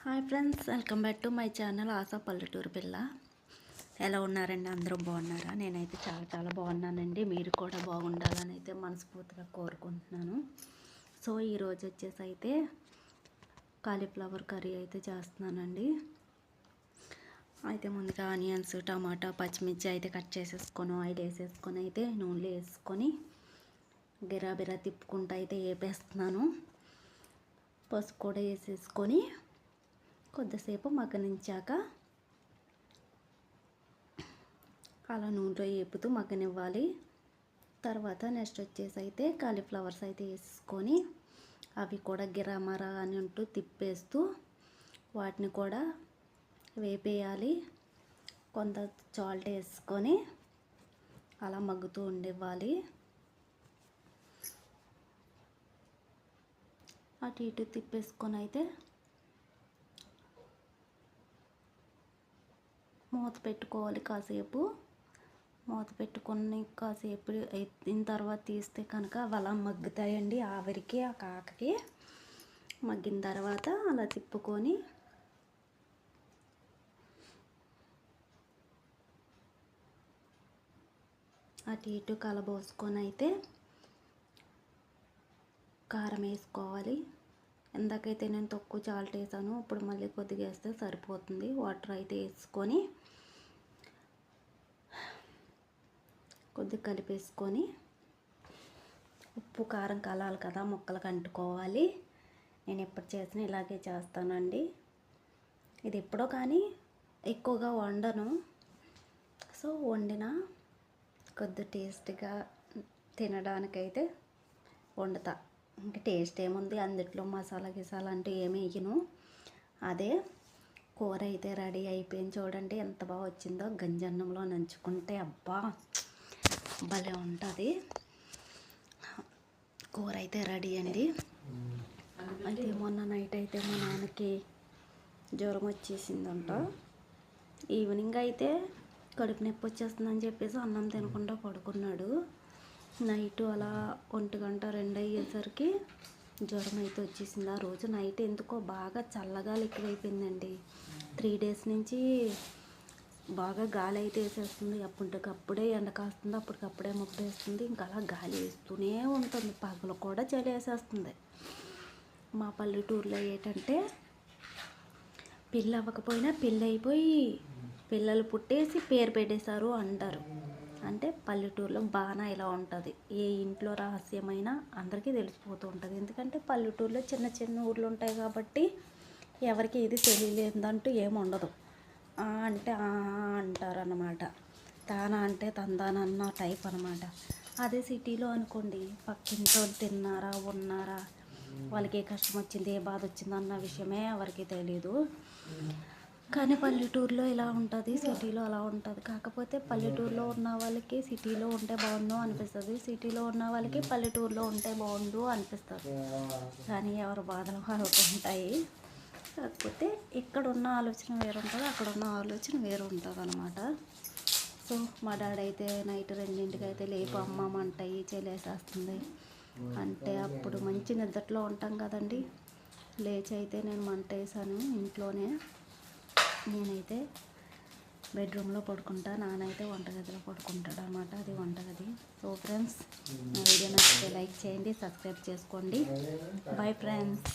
Hi friends, welcome back to my channel ASHA పల్లెటూరు పిల్ల. ఎలా ఉన్నారండి? అందరూ బాగున్నారా? నేనైతే చాలా బాగున్నానండి. మీరు కూడా బాగుండాలని అయితే మనస్ఫూర్తిగా కోరుకుంటున్నాను. సో ఈరోజు వచ్చేసి అయితే కాలీఫ్లవర్ కర్రీ అయితే చేస్తున్నానండి. అయితే ముందుగా ఆనియన్స్, టమాటా, పచ్చిమిర్చి అయితే కట్ చేసేసుకొని ఆయిల్ వేసేసుకొని అయితే నూనెలో వేసుకొని బిరా తిప్పుకుంటూ అయితే వేపేస్తున్నాను. పసుపు కూడా వేసేసుకొని కొద్దిసేపు మగ్గనించాక అలా నూనెలో వేపుతూ మగ్గనివ్వాలి. తర్వాత నెక్స్ట్ వచ్చేసి అయితే కాలీఫ్లవర్స్ అయితే వేసుకొని అవి కూడా గిరామరా అని అంటూ తిప్పేస్తూ వాటిని కూడా వేపేయాలి. కొంత సాల్ట్ వేసుకొని అలా మగ్గుతూ ఉండివ్వాలి. అటు ఇటు తిప్పేసుకొని అయితే మూత పెట్టుకోవాలి. కాసేపు మూత పెట్టుకొని కాసేపు అయిన తర్వాత తీస్తే కనుక అవి అలా మగ్గుతాయండి. ఆవిరికి ఆ కాకకి మగ్గిన తర్వాత అలా తిప్పుకొని అటు ఇటు కలబోసుకొని అయితే కారం వేసుకోవాలి. ఇందాకైతే నేను తక్కువ సాల్ట్ వేసాను, ఇప్పుడు మళ్ళీ కొద్దిగా వేస్తే సరిపోతుంది. వాటర్ అయితే వేసుకొని కొద్దిగా కలిపేసుకొని ఉప్పు కారం కలాలి కదా, ముక్కలకు అంటుకోవాలి. నేను ఎప్పుడు చేసినా ఇలాగే చేస్తానండి. ఇది ఎప్పుడో కానీ ఎక్కువగా వండను. సో వండిన కొద్ది టేస్ట్గా తినడానికైతే వండుతా. ఇంకా టేస్ట్ ఏముంది, అందుట్లో మసాలా గిసాలా అంటే ఏమి వేయను. అదే కూర అయితే రెడీ అయిపోయింది. చూడండి ఎంత బాగా వచ్చిందో. గంజన్నంలో నంచుకుంటే అబ్బా భలే ఉంటుంది. కూర అయితే రెడీ అండి. అయితే మొన్న నైట్ అయితే మా నాన్నకి జ్వరం వచ్చేసిందంట. ఈవినింగ్ అయితే కడుపు నొప్పి వచ్చేస్తుందని చెప్పేసి అన్నం తినకుండా పడుకున్నాడు. నైట్ అలా 1 గంట 2 అయ్యేసరికి జ్వరం అయితే వచ్చేసింది. ఆ రోజు నైట్ ఎందుకో బాగా చల్లగా ఎక్కువైపోయిందండి. 3 డేస్ నుంచి బాగా గాలి అయితే వేసేస్తుంది. అప్పటికప్పుడే ఎండ కాస్తుంది, అప్పటికప్పుడే మబ్బు వేస్తుంది. ఇంకా అలా గాలి వేస్తూనే ఉంటుంది. పగలు కూడా చలి వేసేస్తుంది. మా పల్లెటూరులో ఏంటంటే పెళ్ళి అవ్వకపోయినా పెళ్ళి అయిపోయి పిల్లలు పుట్టేసి పేరు పెట్టేశారు అంటారు. అంటే పల్లెటూరులో బాగా ఇలా ఉంటుంది. ఏ ఇంట్లో రహస్యమైనా అందరికీ తెలిసిపోతూ ఉంటుంది. ఎందుకంటే పల్లెటూరులో చిన్న చిన్న ఊర్లు ఉంటాయి కాబట్టి ఎవరికి ఇది తెలియలేదంటూ ఏమి ఉండదు. అంటే అంటారు అన్నమాట. తానా అంటే తందానన్న టైప్ అనమాట. అదే సిటీలో అనుకోండి, పక్కింట్లో తిన్నారా ఉన్నారా, వాళ్ళకి ఏ కష్టం వచ్చింది ఏ బాధ వచ్చింది అన్న విషయమే ఎవరికి తెలీదు. కానీ పల్లెటూరులో ఇలా ఉంటుంది, సిటీలో అలా ఉంటుంది. కాకపోతే పల్లెటూరులో ఉన్న వాళ్ళకి సిటీలో ఉంటే బాగుండు అనిపిస్తుంది, సిటీలో ఉన్న వాళ్ళకి పల్లెటూరులో ఉంటే బాగుండు అనిపిస్తుంది. కానీ ఎవరి బాధలు వాళ్ళకు ఉంటాయి. కాకపోతే ఇక్కడ ఉన్న ఆలోచన వేరు ఉంటుంది, అక్కడ ఉన్న ఆలోచన వేరు ఉంటుంది అనమాట. సో మా డాడీ అయితే నైట్ 2ంటికి అయితే లేపు అమ్మ మంటాయి చెలేసేస్తుంది అంటే అప్పుడు మంచి నిద్రలో ఉంటాం కదండి. లేచి అయితే నేను మంట వేసాను ఇంట్లోనే. నేనైతే బెడ్రూమ్లో పడుకుంటా, నానైతే వంటగదిలో పడుకుంటాడు అనమాట. అది వంటగది. సో ఫ్రెండ్స్, నా వీడియో నచ్చితే లైక్ చేయండి, సబ్స్క్రైబ్ చేసుకోండి. Bye friends.